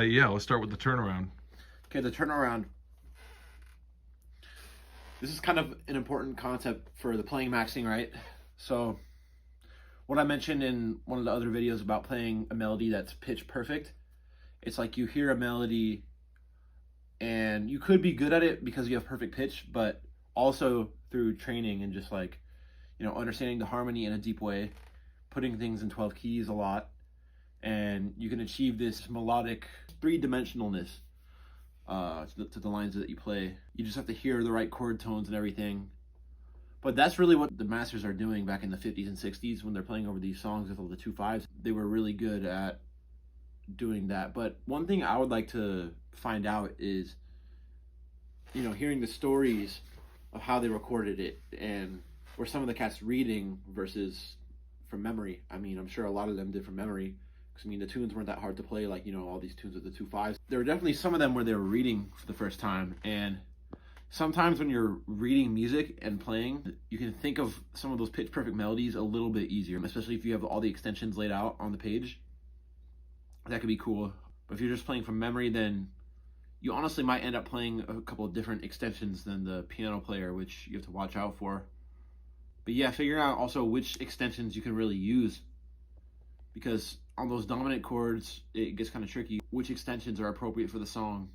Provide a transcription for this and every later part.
Yeah, let's start with the turnaround. Okay, the turnaround. This is kind of an important concept for the playing maxing, right? So, what I mentioned in one of the other videos about playing a melody that's pitch perfect, it's like you hear a melody and you could be good at it because you have perfect pitch, but also through training and just like, understanding the harmony in a deep way, putting things in 12 keys a lot, and you can achieve this melodic three-dimensionalness to the lines that you play. You just have to hear the right chord tones and everything. But that's really what the masters are doing back in the 50s and 60s when they're playing over these songs with all the 2/5s. They were really good at doing that. But one thing I would like to find out is, hearing the stories of how they recorded it and were some of the cats reading versus from memory. I mean, I'm sure a lot of them did from memory. Because, the tunes weren't that hard to play, like, all these tunes with the 2/5s. There were definitely some of them where they were reading for the first time. And sometimes when you're reading music and playing, you can think of some of those pitch perfect melodies a little bit easier, especially if you have all the extensions laid out on the page. That could be cool. But if you're just playing from memory, then you honestly might end up playing a couple of different extensions than the piano player, which you have to watch out for. But yeah, figuring out also which extensions you can really use, because on those dominant chords, it gets kind of tricky. Which extensions are appropriate for the song?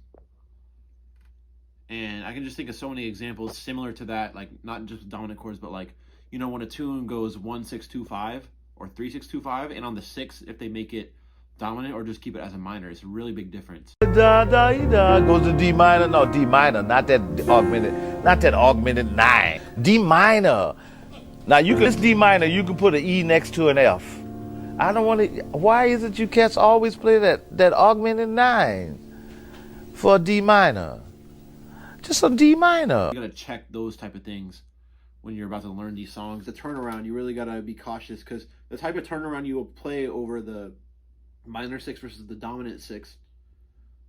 And I can just think of so many examples similar to that, like not just dominant chords, but like, when a tune goes 1-6-2-5 or 3-6-2-5, and on the 6, if they make it dominant or just keep it as a minor, it's a really big difference. Da da da goes to D minor. No, D minor, not that augmented 9. D minor. Now you can, this D minor, you can put an E next to an F. I don't want to. Why is it you cats always play that augmented 9 for a D minor? Just a D minor. You gotta check those type of things when you're about to learn these songs. The turnaround, you really gotta be cautious, because the type of turnaround you will play over the minor 6 versus the dominant 6,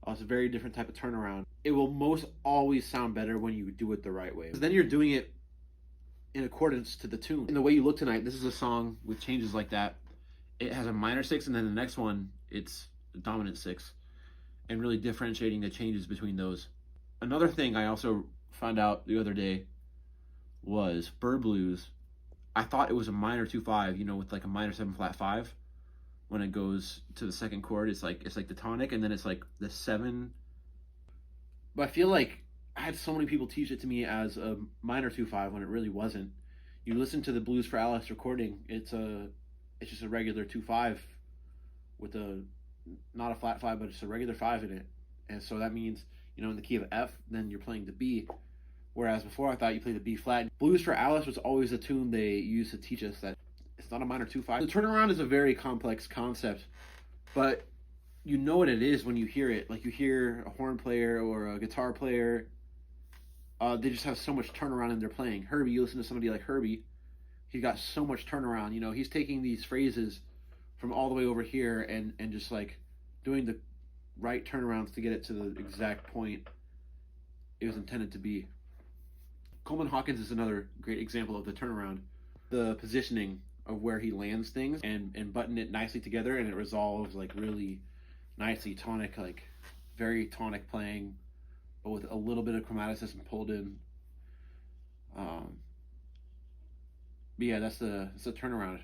it's a very different type of turnaround. It will most always sound better when you do it the right way. Then you're doing it in accordance to the tune. In The Way You Look Tonight, this is a song with changes like that. It has a minor 6, and then the next one, it's a dominant 6, and really differentiating the changes between those. Another thing I also found out the other day was Bird Blues. I thought it was a minor 2/5, with like a minor 7 flat 5. When it goes to the second chord, it's like the tonic, and then it's like the 7. But I feel like I had so many people teach it to me as a minor 2/5 when it really wasn't. You listen to the Blues for Alice recording, it's just a regular 2/5 with not a flat 5, but it's a regular 5 in it. And so that means, in the key of F, then you're playing the B. Whereas before I thought you played the B flat. Blues for Alice was always a tune they used to teach us that it's not a minor 2/5. The turnaround is a very complex concept, but you know what it is when you hear it. Like, you hear a horn player or a guitar player, they just have so much turnaround in their playing. Herbie, you listen to somebody like Herbie, he's got so much turnaround. He's taking these phrases from all the way over here and just like doing the right turnarounds to get it to the exact point it was intended to be. Coleman Hawkins is another great example of the turnaround. The positioning of where he lands things and button it nicely together, and it resolves like really nicely. Tonic, like very tonic playing, but with a little bit of chromaticism pulled in. But yeah, that's the turnaround.